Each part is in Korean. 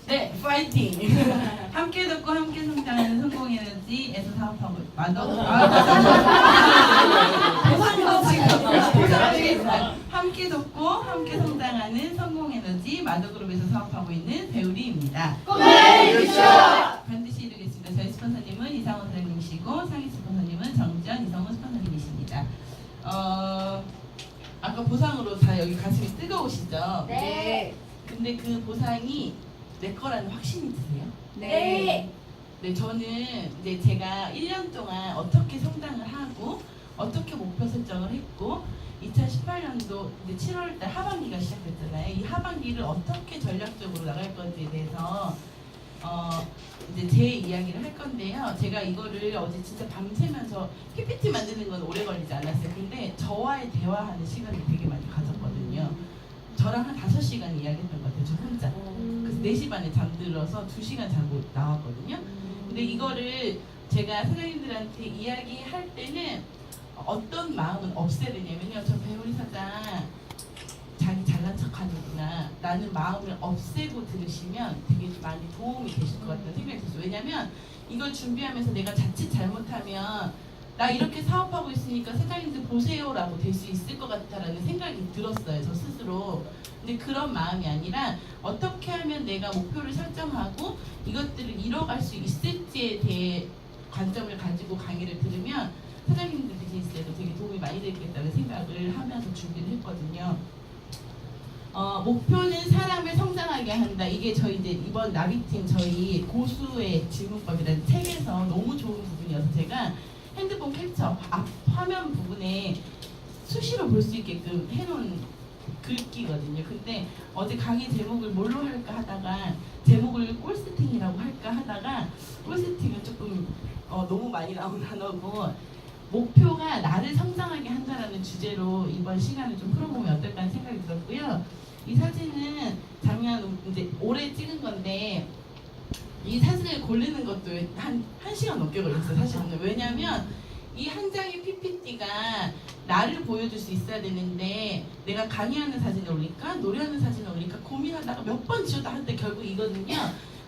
네, 파이팅! 함께 듣고 함께 성장하는 성공에너지에서 사업하고 함께 돕고 함께 성장하는 성공에너지 마더그룹에서 사업하고 있는 배우리입니다. 반드시 이루겠습니다. 저희 스폰서님은 이상호 사장님이시고 상위 스폰서님은 정지연, 이성훈 스폰서님이십니다. 아까 보상으로 다 여기 가슴이 뜨거우시죠? 네. 근데 그 보상이 내 거라는 확신이 드세요? 네. 네, 저는 이제 제가 1년 동안 어떻게 성장을 하고 어떻게 목표 설정을 했고 2018년도 이제 7월달 하반기가 시작됐잖아요. 이 하반기를 어떻게 전략적으로 나갈 건지에 대해서 이제 제 이야기를 할 건데요. 제가 이거를 어제 진짜 밤새면서 PPT 만드는 건 오래 걸리지 않았어요. 근데 저와의 대화하는 시간을 되게 많이 가졌거든요. 저랑 한 5시간 이야기했던 것 같아요. 저 혼자. 그래서 4시 반에 잠들어서 2시간 자고 나왔거든요. 근데 이거를 제가 사장님들한테 이야기할 때는 어떤 마음은 없애야 되냐면요. 저 배우리 사장 자기 잘난 척하는구나 라는 마음을 없애고 들으시면 되게 많이 도움이 되실 것 같다는 생각이 들었어요. 왜냐면 이걸 준비하면서 내가 자칫 잘못하면 나 이렇게 사업하고 있으니까 사장님들 보세요 라고 될 수 있을 것 같다라는 생각이 들었어요. 저 스스로. 근데 그런 마음이 아니라 어떻게 하면 내가 목표를 설정하고 이것들을 이뤄갈 수 있을지에 대해 관점을 가지고 강의를 들으면 사장님들 비즈니스에도 되게 도움이 많이 되겠다는 생각을 하면서 준비를 했거든요. 목표는 사람을 성장하게 한다. 이게 저희 이제 이번 나비팀 저희 고수의 질문법이라는 책에서 너무 좋은 부분이어서 제가 핸드폰 캡처 앞 화면 부분에 수시로 볼 수 있게끔 해놓은 글귀거든요. 근데 어제 강의 제목을 뭘로 할까 하다가 제목을 꼴세팅이라고 할까 하다가 꼴세팅은 조금 너무 많이 나온 단어고 목표가 나를 성장하게 한다라는 주제로 이번 시간을 좀 풀어보면 어떨까 하는 생각이 들었고요. 이 사진은 작년 이제 올해 찍은 건데 이 사진을 고르는 것도 한 1시간 넘게 걸렸어요. 사실은. 왜냐면 이 한 장의 PPT가 나를 보여줄 수 있어야 되는데 내가 강의하는 사진을 올릴까 노래하는 사진을 올릴까 고민하다가 몇 번 지웠다 할 때 결국 이거는요.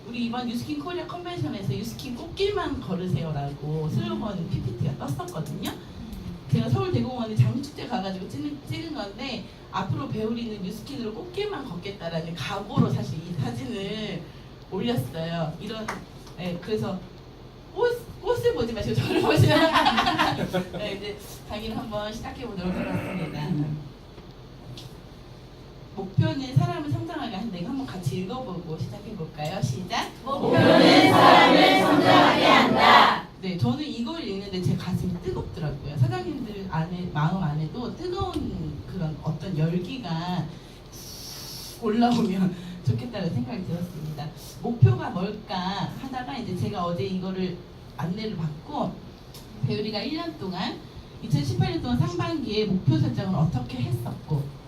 우리 이번 유스킨 코리아 컨벤션에서 유스킨 꽃길만 걸으세요라고 슬로건 PPT가 떴었거든요. 제가 서울대공원에 장미축제 가가지고 찍은 건데 앞으로 배우리는 유스킨으로 꽃길만 걷겠다라는 각오로 사실 이 사진을 올렸어요. 이런 그래서 꽃을 보지 마시고 저를 보시면 네, 이제 강의를 한번 시작해 보도록 하겠습니다. 목표는 사람을 성장하게 한다. 이거 한번 같이 읽어보고 시작해 볼까요? 시작. 목표는 사람을 성장하게 한다. 네, 저는 이걸 읽는데 제 가슴이 뜨겁더라고요. 사장님들 안에 마음 안에도 뜨거운 그런 어떤 열기가 올라오면 좋겠다는 생각이 들었습니다. 목표가 뭘까 하다가 이제 제가 어제 이거를 안내를 받고 배우리가 1년 동안 2018년 동안 상반기에 목표 설정을 어떻게 했었고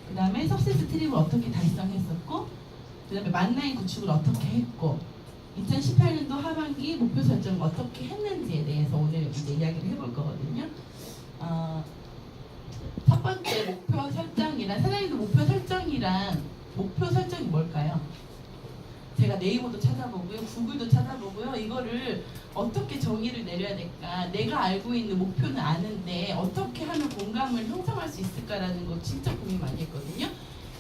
그 다음에 석세스 트립을 어떻게 달성했었고 그 다음에 만나인 구축을 어떻게 했고 2018년도 하반기 목표 설정을 어떻게 했는지에 대해서 오늘 이제 이야기를 해볼 거거든요. 첫 번째 목표 설정이란 사장님도 목표 설정이 뭘까요? 제가 네이버도 찾아보고요, 구글도 찾아보고요. 이거를 어떻게 정의를 내려야 될까? 내가 알고 있는 목표는 아는데 어떻게 하면 공감을 형성할 수 있을까라는 거 진짜 고민 많이 했거든요.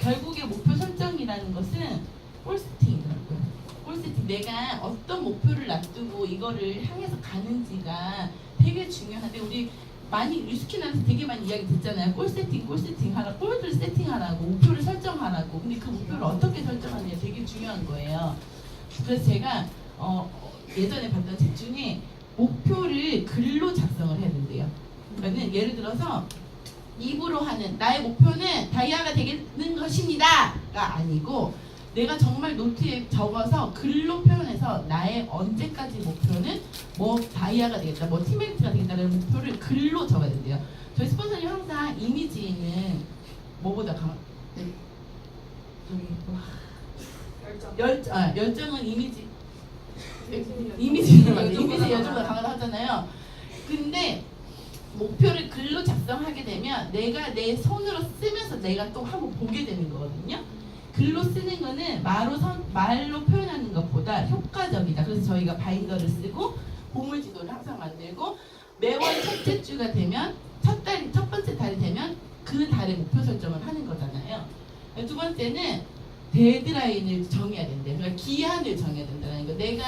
결국에 목표 설정이라는 것은 꼴세팅이더라고요. 꼴세팅. 내가 어떤 목표를 놔두고 이거를 향해서 가는지가 되게 중요한데 우리 많이 유스킨한테 되게 많이 이야기 듣잖아요. 골 세팅하라, 골들 세팅하라고, 목표를 설정하라고. 근데 그 목표를 어떻게 설정하느냐 되게 중요한 거예요. 그래서 제가 예전에 봤던 책 중에 목표를 글로 작성을 해야 된대요. 그러니까 예를 들어서 입으로 하는 나의 목표는 다이아가 되는 것입니다가 아니고 내가 정말 노트에 적어서 글로 표현해서 나의 언제까지 목표는 뭐 다이아가 되겠다, 뭐 티메이트가 되겠다는 목표를 글로 적어야 된대요. 저희 스폰서님 항상 이미지는 뭐보다 열정은 이미지 열정보다 강하다 하잖아요. 근데 목표를 글로 작성하게 되면 내가 내 손으로 쓰면서 내가 또 한번 보게 되는 거거든요. 글로 쓰는 거는 말로 표현하는 것보다 효과적이다. 그래서 저희가 바인더를 쓰고 보물 지도를 항상 만들고 매월 첫째 주가 되면 첫 번째 달이 되면 그 달의 목표 설정을 하는 거잖아요. 두 번째는 데드라인을 정해야 된대요. 그러니까 기한을 정해야 된다는 거. 내가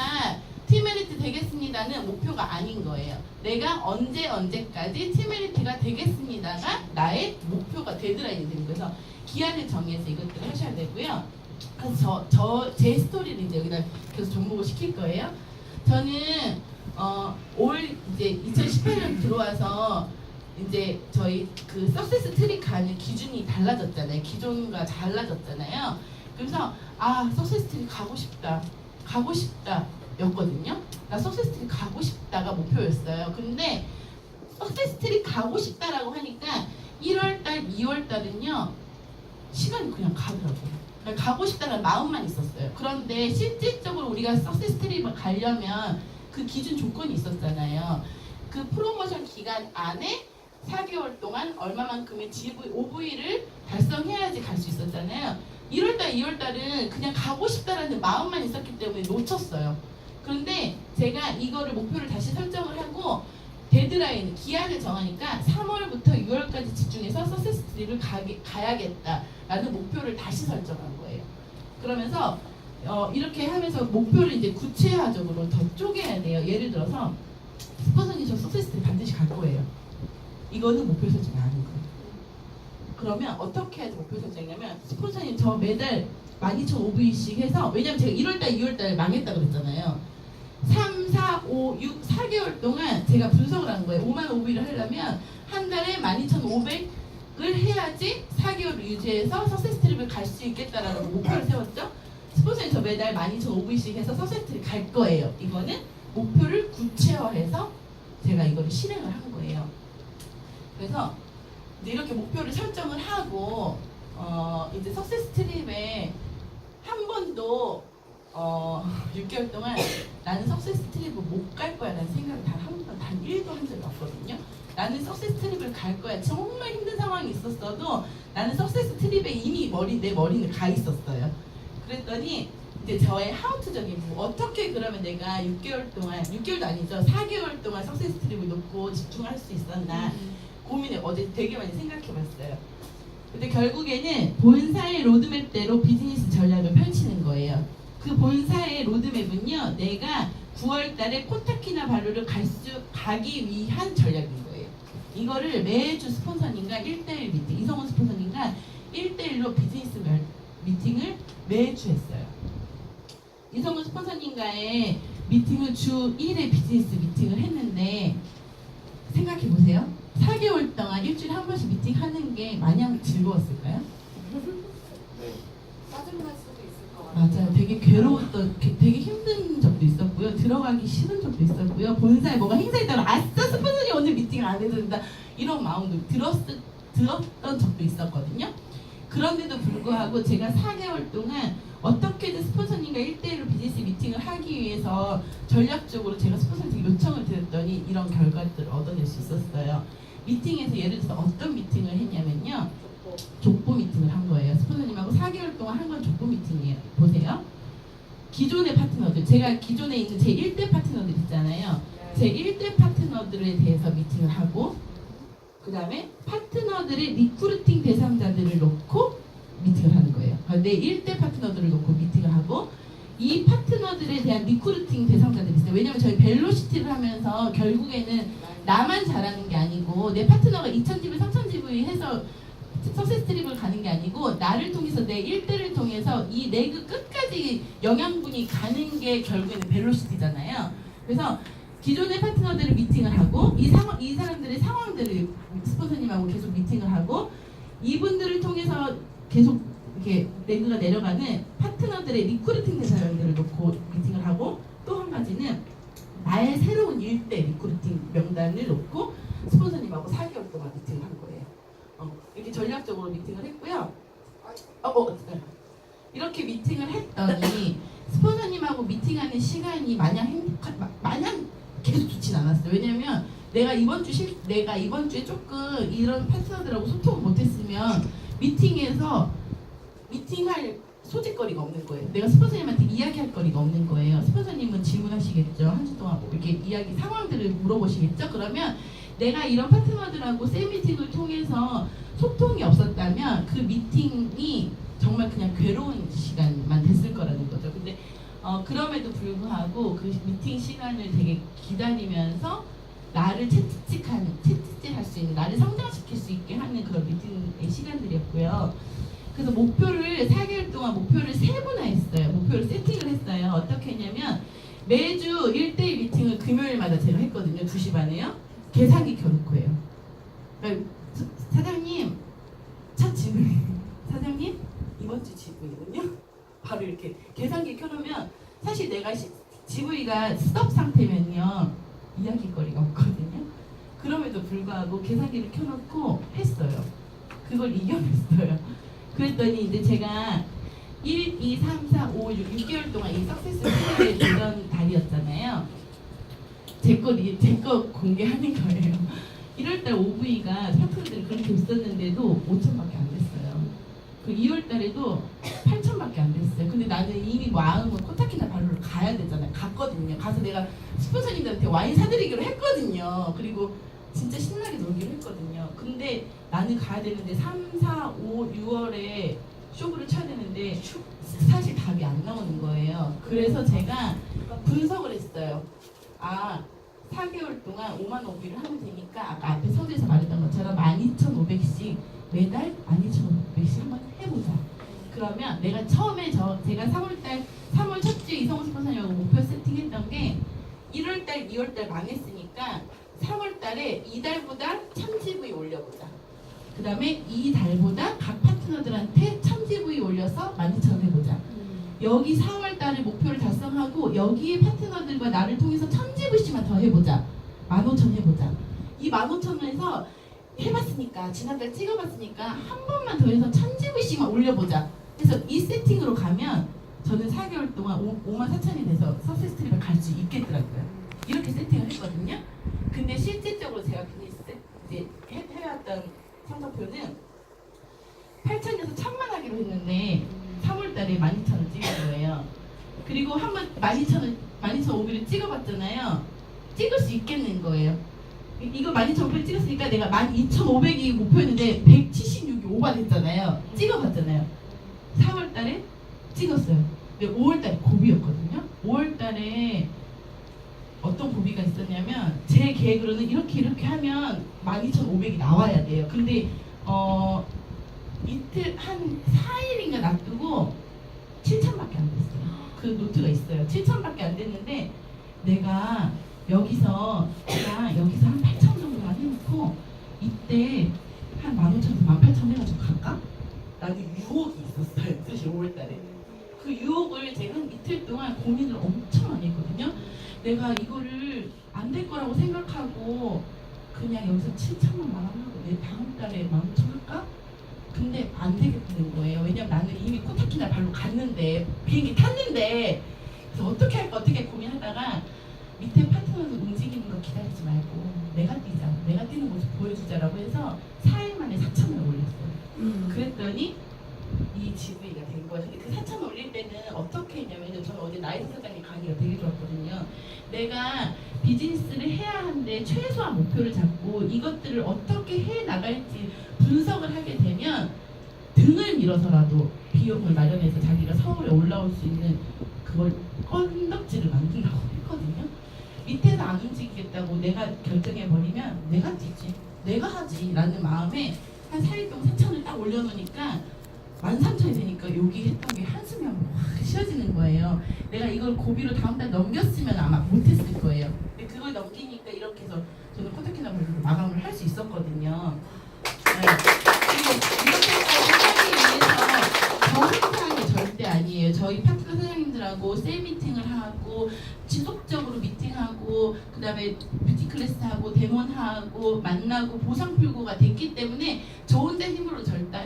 티메리트 되겠습니다는 목표가 아닌 거예요. 내가 언제까지 티메리트가 되겠습니다가 나의 목표가 데드라인이 되는 거여서 기한을 정해서 이것들을 하셔야 되고요. 그래서 제 스토리를 이제 여기다 계속 접목을 시킬 거예요. 저는 올 이제 2018년 들어와서 이제 저희 그 석세스 트리 가는 기준이 달라졌잖아요. 기존과 달라졌잖아요. 그래서 석세스 트리 가고 싶다 였거든요. 나 석세스 트리 가고 싶다가 목표였어요. 근데 석세스 트리 가고 싶다라고 하니까 1월달, 2월달은요 시간이 그냥 가더라고요. 그러니까 가고 싶다는 마음만 있었어요. 그런데 실질적으로 우리가 석세스 트립을 가려면 그 기준 조건이 있었잖아요. 그 프로모션 기간 안에 4개월 동안 얼마만큼의 OV를 달성해야지 갈 수 있었잖아요. 1월달, 2월달은 그냥 가고 싶다라는 마음만 있었기 때문에 놓쳤어요. 그런데 제가 이거를 목표를 다시 설정을 하고 데드라인, 기한을 정하니까 3월부터 6월까지 집중해서 석세스 트립을 가야겠다라는 목표를 다시 설정한 거예요. 그러면서 이렇게 하면서 목표를 이제 구체화적으로 더 쪼개야 돼요. 예를 들어서 스폰서님 저 석세스 트립 반드시 갈 거예요. 이거는 목표 설정이 아닌 거예요. 그러면 어떻게 해야지 목표 설정이냐면 스폰서님 저 매달 12,500씩 해서 왜냐면 제가 1월달, 2월달 망했다 그랬잖아요. 3, 4, 5, 6, 4개월 동안 제가 분석을 한 거예요. 55,000을 하려면 한 달에 12,500을 해야지 4개월을 유지해서 석세스 트립을 갈 수 있겠다라는 목표를 세웠죠. 스폰서님 저 매달 12,500씩 해서 석세스 트립 갈 거예요. 이거는 목표를 구체화해서 제가 이거를 실행을 한 거예요. 그래서 이제 이렇게 목표를 설정을 하고 이제 석세스 트립에 한 번도 6개월 동안 나는 석세스 트립을 못 갈 거야 라는 생각을 단 1도 한 적이 없거든요. 나는 석세스 트립을 갈 거야. 정말 힘든 상황이 있었어도 나는 석세스 트립에 이미 내 머리는 가 있었어요. 그랬더니 이제 저의 하우투적인 부분, 어떻게 그러면 내가 6개월도 아니죠. 4개월 동안 석세스 트립을 놓고 집중할 수 있었나 고민을 어제 되게 많이 생각해 봤어요. 근데 결국에는 본사의 로드맵대로 비즈니스 전략을 펼치는 거예요. 그 본사의 로드맵은요, 내가 9월달에 코타키나발루를 가기 위한 전략인 거예요. 이거를 매주 스폰서님과 1대1 미팅, 이성훈 스폰서님과 1대1로 비즈니스 미팅을 매주 했어요. 이성훈 스폰서님과의 미팅을 주 1회 비즈니스 미팅을 했는데 생각해 보세요. 4개월 동안 일주일에 한 번씩 미팅하는 게 마냥 즐거웠을까요? 네. 짜증날 수도 있을 것 같아요. 맞아요. 되게 되게 힘든 적도 있었고요. 들어가기 싫은 적도 있었고요. 본사에 뭐가 행사 있다면 아싸 스폰서님 오늘 미팅 안 해도 된다 이런 마음도 들었던 적도 있었거든요. 그런데도 불구하고 제가 4개월 동안 어떻게든 스폰서님과 1대1로 비즈니스 미팅을 하기 위해서 전략적으로 제가 스폰서님께 요청을 드렸더니 이런 결과들을 얻어낼 수 있었어요. 미팅에서 예를 들어서 어떤 미팅을 했냐면요. 족보 미팅을 한 거예요. 스폰서님하고 4개월 동안 한 건 족보 미팅이에요. 보세요. 기존의 파트너들, 제가 기존에 있는 제 1대 파트너들 있잖아요. 제 1대 파트너들에 대해서 미팅을 하고 그 다음에 파트너들의 리크루팅 대상자들을 놓고 미팅을 하는 거예요. 내 1대 파트너들을 놓고 미팅을 하고 이 파트너들에 대한 리크루팅 대상자들이 있어요. 왜냐면 저희 벨로시티를 하면서 결국에는 나만 잘하는 게 아니고 내 파트너가 2,000GV, 3,000GV 해서 석세스 트립을 가는 게 아니고 나를 통해서 내 1대를 통해서 이 레그 끝까지 영양분이 가는 게 결국에는 벨로시티잖아요. 그래서 기존의 파트너들을 미팅을 하고 이 사람들의 상황들을 스폰서님하고 계속 미팅을 하고 이분들을 통해서 계속 이렇게 레그가 내려가는 파트너들의 리크루팅 대상자들을 놓고 미팅을 하고 또 한 가지는 나의 새로운 1대 리크루팅 명단을 놓고 스폰서님하고 4개월 동안 미팅을 한 거예요. 이렇게 전략적으로 미팅을 했고요. 이렇게 미팅을 했더니 스폰서님하고 미팅하는 시간이 마냥 계속 좋진 않았어요. 왜냐면 내가 이번 주에 조금 이런 파트너들하고 소통을 못했으면 미팅할 소짓거리가 없는 거예요. 내가 스폰서님한테 이야기할 거리가 없는 거예요. 스폰서님은 질문하시겠죠. 한 주 동안 뭐 이렇게 이야기 상황들을 물어보시겠죠. 그러면 내가 이런 파트너들하고 셀 미팅을 통해서 소통이 없었다면 그 미팅이 정말 그냥 괴로운 시간만 됐을 거라는 거죠. 근데 그럼에도 불구하고 그 미팅 시간을 되게 기다리면서 나를 채찍질 할 수 있는, 나를 성장시킬 수 있게 하는 그런 미팅의 시간들이었고요. 그래서 목표를 4개월 동안 목표를 세분화했어요. 목표를 세팅을 했어요. 어떻게 했냐면 매주 1대1 미팅을 금요일마다 제가 했거든요. 2시 반에요. 계산기 켜놓고 해요. 그러니까 사장님 첫 질문 사장님 이번 주 지분이군요. 바로 이렇게 계산기 켜놓으면 사실 내가 GV가 스톱 상태면요 이야기거리가 없거든요. 그럼에도 불구하고 계산기를 켜놓고 했어요. 그걸 이겨냈어요. 그랬더니 이제 제가 1, 2, 3, 4, 5, 6개월 동안 이 석세스 피드에 되던 달이었잖아요. 제 거 공개하는 거예요. 1월달 OV가 파트너들이 그렇게 있었는데도 5천밖에 안 됐어요. 그 2월달에도 8천밖에 안 됐어요. 근데 나는 이미 마음은 코타키나 발로를 가야 되잖아요. 갔거든요. 가서 내가 스폰서님들한테 와인 사드리기로 했거든요. 그리고 진짜 신나게 놀기로 했거든요. 근데 나는 가야 되는데 3, 4, 5, 6월에 쇼부를 쳐야 되는데 사실 답이 안 나오는 거예요. 그래서 제가 분석을 했어요. 4개월 동안 5만 오비를 하면 되니까 아까 앞에 서두에서 말했던 것처럼 12,500씩 매달 12,500씩 한번 해보자. 그러면 내가 처음에 제가 3월 첫 주에 이성우 스폰서님하고 목표 세팅했던 게 1월달, 2월달 망했으니까 3월달에 이달보다 1000GV 올려보자. 그 다음에 이달보다 각 파트너들한테 1000GV 올려서 12,000 해보자. 여기 4월달에 목표를 달성하고 여기에 파트너들과 나를 통해서 1000GV씩만 더 해보자. 15,000 해보자. 이 15,000에서 해봤으니까 지난달 찍어봤으니까 한 번만 더 해서 1000GV씩만 올려보자. 그래서 이 세팅으로 가면 저는 4개월 동안 54,000이 돼서 석세스 트립을 갈 수 있겠더라고요. 이렇게 세팅을 했거든요. 근데 실질적으로 제가 이제 해왔던 성적표는 8,000에서 1,000만 하기로 했는데 3월달에 12,000을 찍은 거예요. 그리고 한번 12,500을 찍어봤잖아요. 찍을 수 있겠는 거예요. 이거 12,500을 찍었으니까 내가 12,500이 목표였는데 176이 오버됐잖아요. 찍어봤잖아요. 4월달에 찍었어요. 근데 5월달에 고비였거든요. 5월달에 어떤 고비가 있었냐면 제 계획으로는 이렇게 하면 12,500이 나와야 돼요. 근데 이틀 한 4일인가 놔두고 7,000밖에 안 됐어요. 그 노트가 있어요. 7,000밖에 안 됐는데 내가 여기서 한 8,000 정도만 해놓고 이때 한 15,000에서 18,000 해가지고 갈까? 라는 유혹이 있었어요. 사실 5월달에. 그 유혹을 제가 한 이틀 동안 고민을 엄청 많이 했거든요. 내가 이거를 안 될 거라고 생각하고 그냥 여기서 7,000만 마감하고 내 다음 달에 15,000 할까? 근데 안 되겠는 거예요. 왜냐면 나는 이미 코타키나 발로 갔는데 비행기 탔는데 그래서 어떻게 할까 고민하다가 밑에 파트너들 움직이는 거 기다리지 말고 내가 뛰자. 내가 뛰는 모습 보여주자라고 해서 4일 만에 4,000을 올렸어요. 그랬더니 이 GV가 된 거예요. 근데 그 4,000 올릴 때는 어떻게 했냐면 저는 어제 나이스 사장님 강의가 되게 좋았거든요. 내가 비즈니스를 해야 하는데 최소한 목표를 잡고 이것들을 어떻게 해 나갈지 분석을 하게 되면 등을 밀어서라도 비용을 마련해서 자기가 서울에 올라올 수 있는 그걸 건덕지를 만든다고 했거든요. 밑에서 안 움직이겠다고 내가 결정해버리면 내가 뛰지, 내가 하지 라는 마음에 한 4일 동안 4,000을 딱 올려놓으니까 13,000이 되니까 여기 했던 게 한숨이 한번 확 쉬어지는 거예요. 내가 이걸 고비로 다음 달 넘겼으면 아마 못했을 거예요. 근데 그걸 넘기니까 이렇게 해서 저는 코타키나 발로 마감을 할 수 있었거든요. 네. 그리고 이렇게까지 하기 위해서 저 행사한 게 절대 아니에요. 저희 파트너 사장님들하고 셀 미팅을 하고 지속적으로 미팅하고 그 다음에 뷰티 클래스하고 데몬하고 만나고 보상 풀고가 됐기 때문에 저 혼자 힘으로 절대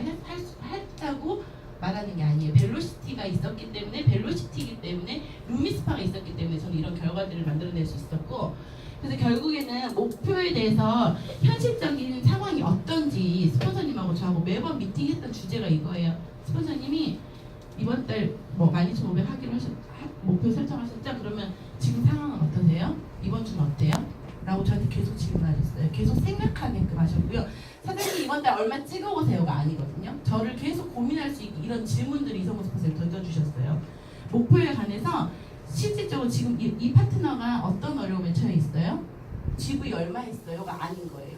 했다고 말하는 게 아니에요. 벨로시티가 있었기 때문에 벨로시티이기 때문에 루미스파가 있었기 때문에 저는 이런 결과들을 만들어낼 수 있었고 그래서 결국에는 목표에 대해서 현실적인 상황이 어떤지 스폰서님하고 저하고 매번 미팅했던 주제가 이거예요. 스폰서님이 이번 달 말씀하셨고요. 사장님 이번 달 얼마 찍어오세요가 아니거든요. 저를 계속 고민할 수 있게 이런 질문들을 이성우 스포츠에 던져주셨어요. 목표에 관해서 실질적으로 지금 이 파트너가 어떤 어려움에 처해 있어요? 지분이 얼마 했어요가 아닌 거예요.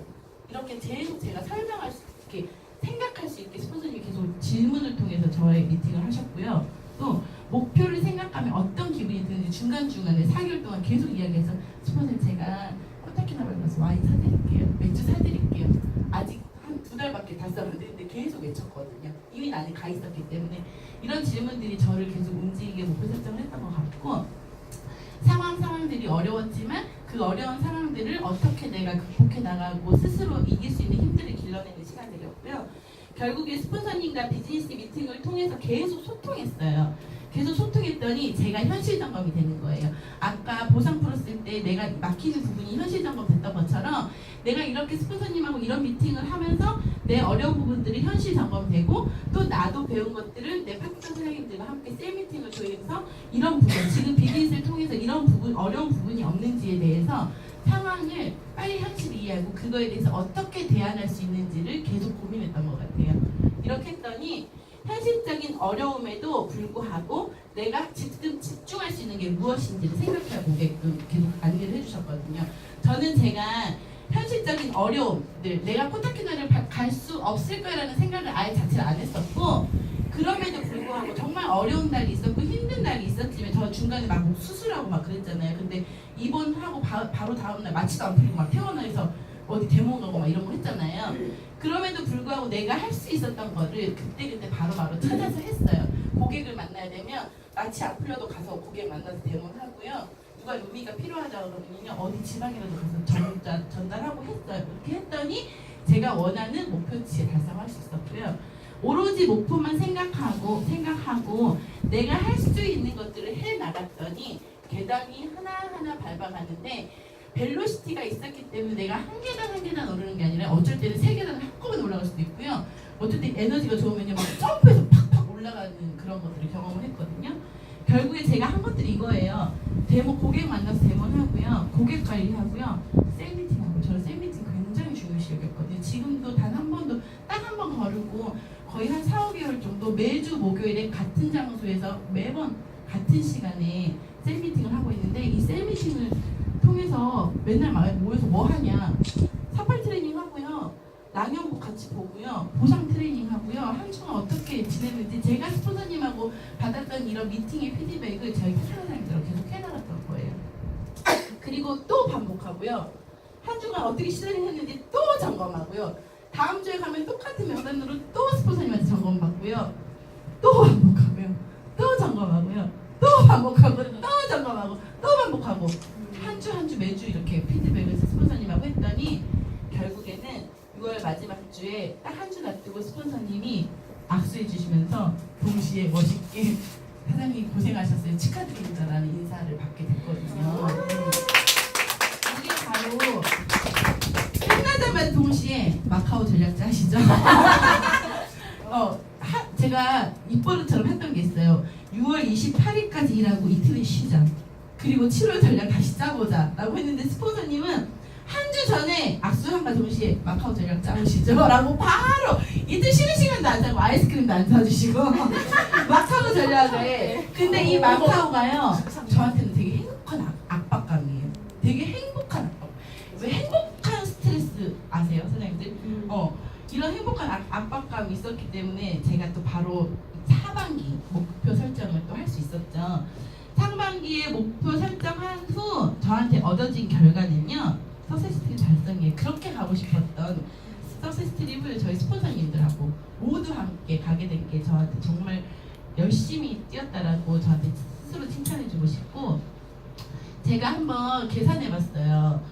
이렇게 계속 제가 설명할 수 있게 생각할 수 있게 스폰서님이 계속 질문을 통해서 저의 미팅을 하셨고요. 또 목표를 생각하면 어떤 기분이 드는지 중간중간에 4개월 동안 계속 이야기해서 스폰서님 제가 코타키나발루 가서 와인 사드릴게요. 맥주 사드릴게요. 아직 한 2달밖에 달성 안 됐는데 계속 외쳤거든요. 이미 안에 가 있었기 때문에 이런 질문들이 저를 계속 움직이게 목표 설정을 했던 것 같고 상황들이 어려웠지만 그 어려운 상황들을 어떻게 내가 극복해 나가고 스스로 이길 수 있는 힘들을 길러내는 시간들이었고요. 결국에 스폰서님과 비즈니스 미팅을 통해서 계속 소통했어요. 계속 소통했더니 제가 현실 점검이 되는 거예요. 아까 보상 풀었을 때 내가 막히는 부분이 현실 점검 됐던 것처럼 내가 이렇게 스폰서님하고 이런 미팅을 하면서 내 어려운 부분들이 현실 점검되고 또 나도 배운 것들을 내 파트너 선생님들과 함께 셀 미팅을 통해서 이런 부분, 지금 비즈니스를 통해서 이런 부분, 어려운 부분이 없는지에 대해서 상황을 빨리 현실을 이해하고 그거에 대해서 어떻게 대안할 수 있는지를 계속 고민했던 것 같아요. 이렇게 했더니 현실적인 어려움에도 불구하고 내가 지금 집중할 수 있는 게 무엇인지를 생각해 보게끔 계속 안내를 해주셨거든요. 저는 제가 현실적인 어려움들, 내가 코타키나를 갈 수 없을 거라는 생각을 아예 자체를 안 했었고 그럼에도 불구하고 정말 어려운 날이 있었고 힘든 날이 있었지만 저 중간에 막 수술하고 막 그랬잖아요. 근데 입원하고 바로 다음날 마취도 안 풀리고 막 퇴원해서 어디 데모 가고 막 이런 거 했잖아요. 그럼에도 불구하고 내가 할 수 있었던 거를 그때그때 바로바로 찾아서 했어요. 고객을 만나야 되면 마취 안 풀려도 가서 고객 만나서 데모를 하고요. 누가 루미가 필요하다고 그러면요 어디 지방이라도 가서 전달하고 했어요. 그렇게 했더니 제가 원하는 목표치에 달성할 수 있었고요. 오로지 목표만 생각하고 내가 할 수 있는 것들을 해 나갔더니 계단이 하나하나 밟아가는데 벨로시티가 있었기 때문에 내가 한 계단 한 계단 오르는 게 아니라 어쩔 때는 3계단 한꺼번에 올라갈 수도 있고요. 어쩔 때 에너지가 좋으면요 막 점프해서 팍팍 올라가는 그런 것들을 경험을 했거든요. 결국에 제가 한 것들이 이거예요. 데모 고객 만나서 데모를 하고요. 고객 관리하고요. 셀 미팅하고 저는 셀 미팅 굉장히 중요시 여겼거든요. 지금도 단 한 번도 딱 한 번 거르고 거의 한 4, 5개월 정도 매주 목요일에 같은 장소에서 매번 같은 시간에 셀 미팅을 하고 있는데 이 셀 미팅을 통해서 맨날 모여서 뭐 하냐 사팔 트레이닝 하고요. 낭연복 같이 보고요. 보상 트레이닝 하고요. 한 주간 어떻게 지냈는지 제가 스폰서님하고 받았던 이런 미팅의 피드백을 저희 회사장님들하고 계속 해나갔던 거예요. 그리고 또 반복하고요. 한 주간 어떻게 실행했는지 또 점검하고요. 다음 주에 가면 똑같은 명단으로 또 스폰서님한테 점검받고요. 또 반복하고요. 또 점검하고요. 또 반복하고 또 점검하고 또 반복하고 한 주 매주 이렇게 피드백을 스폰서님하고 했더니 결국에는 6월 마지막 주에 딱 한 주 놔두고 스폰서님이 악수해 주시면서 동시에 멋있게 사장님 고생하셨어요. 축하드립니다라는 인사를 받게 됐거든요. 이게 바로 끝나자마자 동시에 마카오 전략자 아시죠? 제가 입버릇처럼 했던 게 있어요. 6월 28일까지 일하고 이틀을 쉬자. 그리고 7월 전략 다시 짜보자 라고 했는데 스폰서님은 한 주 전에 악수함과 동시에 마카오 전략 짜보시죠 라고 바로 이틀 쉬는 시간도 안 자고 아이스크림도 안 사주시고 마카오 전략을 근데 이 마카오가요 저한테는 되게 행복한 압박감이에요. 되게 행복한 압박. 왜 행복한 스트레스 아세요 선생님들? 이런 행복한 압박감이 있었기 때문에 제가 또 바로 하반기 목표 설정을 또 할 수 있었죠. 상반기에 목표 설정한 후 저한테 얻어진 결과는요. 석세스 트립 달성에 그렇게 가고 싶었던 석세스 트립을 저희 스폰서님들하고 모두 함께 가게 된 게 저한테 정말 열심히 뛰었다라고 저한테 스스로 칭찬해주고 싶고 제가 한번 계산해봤어요.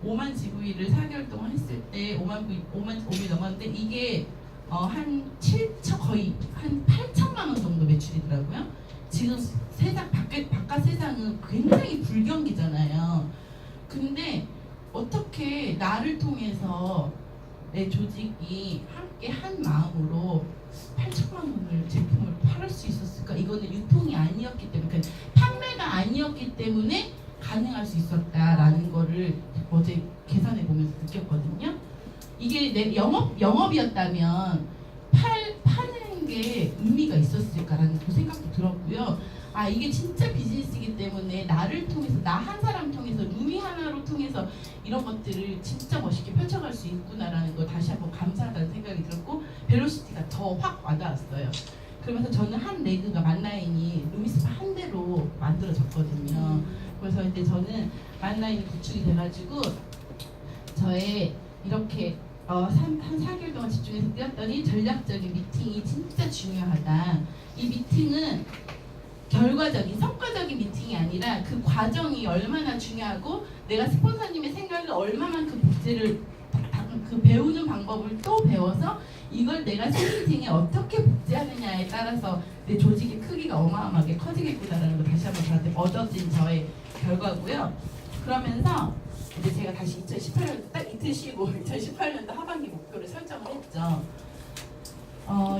5만 GV를 4개월 동안 했을 때 5만 넘었는데 이게 한 7천 거의 한 8천만 원 정도 매출이더라고요. 지금 세상 바깥 세상은 굉장히 불경기잖아요. 근데 어떻게 나를 통해서 내 조직이 함께 한 마음으로 8천만 원을 제품을 팔을 수 있었을까? 이거는 유통이 아니었기 때문에 그러니까 판매가 아니었기 때문에 가능할 수 있었다라는 거를 어제 계산해 보면서 느꼈거든요. 이게 내 영업이었다면 파는 게 의미가 있었을까라는 그 생각도 들었고요. 아, 이게 진짜 비즈니스이기 때문에 나를 통해서, 나 한 사람 통해서, 루미 하나로 통해서 이런 것들을 진짜 멋있게 펼쳐갈 수 있구나라는 걸 다시 한번 감사하다는 생각이 들었고, 벨로시티가 더 확 와닿았어요. 그러면서 저는 한 레그가 만라인이 루미스파 한 대로 만들어졌거든요. 그래서 이제 저는 만라인이 구축이 돼가지고 저의 이렇게 한 4개월 동안 집중해서 뛰었더니 전략적인 미팅이 진짜 중요하다. 이 미팅은 결과적인, 성과적인 미팅이 아니라 그 과정이 얼마나 중요하고 내가 스폰서님의 생각을 얼마만큼 복제를 그 배우는 방법을 또 배워서 이걸 내가 세팅에 어떻게 복제하느냐에 따라서 내 조직의 크기가 어마어마하게 커지겠구나라는 걸 다시 한번 저한테 얻어진 저의 결과고요. 그러면서 이제 제가 다시 2018년 딱 이틀 쉬고 2018년도 하반기 목표를 설정을 했죠.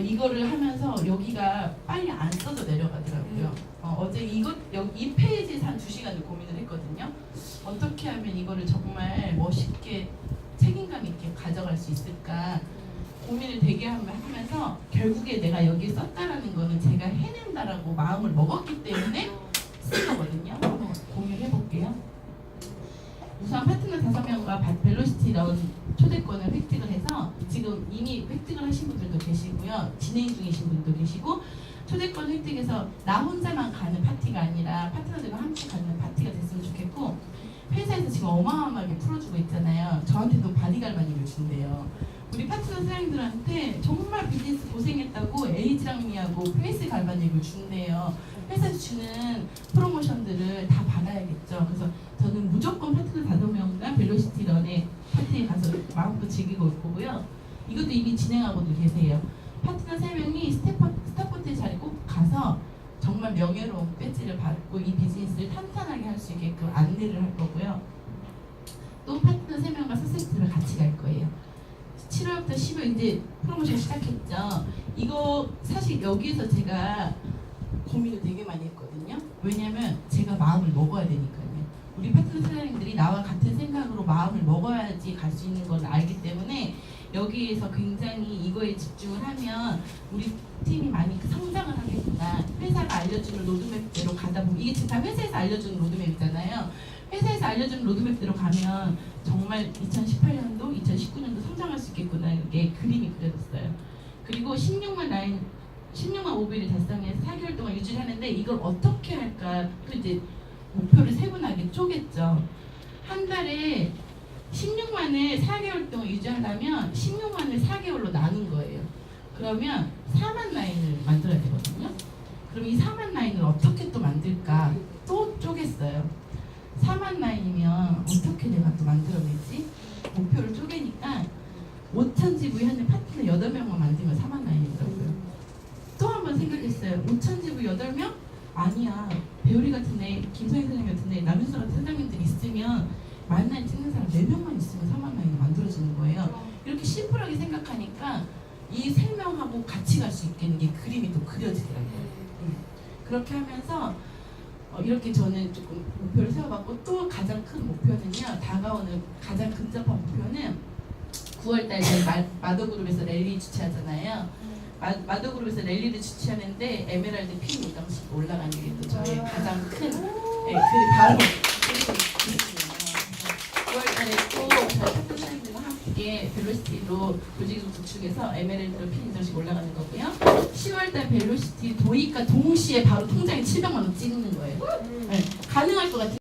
이거를 하면서 여기가 빨리 안 써져 내려가더라고요. 어제 이 페이지에서 한 2시간을 고민을 했거든요. 어떻게 하면 이거를 정말 멋있게 책임감 있게 가져갈 수 있을까 고민을 되게 하면서 결국에 내가 여기에 썼다라는 거는 제가 해낸다라고 마음을 먹었기 때문에 쓴 거거든요. 한번 공유를 해볼게요. 우선 파트너 5명과 벨로시티 런 초대권을 획득을 해서 지금 이미 획득을 하신 분들도 계시고요. 진행 중이신 분도 계시고, 초대권 획득해서 나 혼자만 가는 파티가 아니라 파트너들과 함께 가는 파티가 됐으면 좋겠고, 회사에서 지금 어마어마하게 풀어주고 있잖아요. 저한테도 바디갈바닉을 준대요. 우리 파트너 사장님들한테 정말 비즈니스 고생했다고 에이지랑미하고 페이스 갈바닉을 준대요. 회사에서 주는 프로모션들을 다 받아야겠죠. 그래서 저는 무조건 파트너 5명과 벨로시티 런의 파티에 가서 마음껏 즐기고 올 거고요. 이것도 이미 진행하고도 계세요. 파트너 3명이 스타포트의 자리에 꼭 가서 정말 명예로운 배지를 받고 이 비즈니스를 탄탄하게 할 수 있게끔 안내를 할 거고요. 또 파트너 3명과 서세트를 같이 갈 거예요. 7월부터 10월 이제 프로모션 시작했죠. 이거 사실 여기에서 제가 고민을 되게 많이 했거든요. 왜냐면 제가 마음을 먹어야 되니까요. 우리 파트너 사장님들이 나와 같은 생각으로 마음을 먹어야지 갈 수 있는 걸 알기 때문에 여기에서 굉장히 이거에 집중을 하면 우리 팀이 많이 성장을 하겠구나. 회사가 알려주는 로드맵대로 가다 보면 이게 지금 다 회사에서 알려주는 로드맵이잖아요. 회사에서 알려주는 로드맵대로 가면 정말 2018년도, 2019년도 성장할 수 있겠구나. 이게 그림이 그려졌어요. 그리고 16만 500일 달성해서 4개월 동안 유지를 하는데 이걸 어떻게 할까? 또 이제 목표를 세분하게 쪼갰죠. 한 달에 16만을 4개월 동안 유지하려면 16만을 4개월로 나눈 거예요. 그러면 4만 라인을 만들어야 되거든요. 그럼 이 4만 라인을 어떻게 또 만들까? 또 쪼갰어요. 4만 라인이면 어떻게 내가 또 만들어내지? 목표를 쪼개니까 5,000지부 현재 파트너 8명만 만들면 4만 라인이더라고요. 또 한 번 생각했어요. 5,000지부 8명? 아니야. 배우리 같은 애, 김성희 사장님 같은 애, 남윤서 같은 사장님들이 있으면 만날 찍는 사람 4명만 있으면 4만 라인이 만들어지는 거예요. 이렇게 심플하게 생각하니까 이 3명하고 같이 갈 수 있겠는 게 그림이 또 그려지더라고요. 그렇게 하면서 이렇게 저는 조금 목표를 세워봤고, 또 가장 큰 목표는요, 다가오는 가장 근접한 목표는 9월달에 마더그룹에서 랠리 주최하잖아요. 마더그룹에서 랠리를 주최하는데 에메랄드 핀 인정식 올라가는 게 또 저의 가장 큰 그 바로 9월달에 또 저희 파트너 사장님들과 함께 벨로시티로 조직을 구축해서 에메랄드로 핀 인정식 올라가는 거고요. 10월달 벨로시티 도입과 동시에 바로 통장에 700만 원 찍는 거예요. 네, 가능할 것 같아요.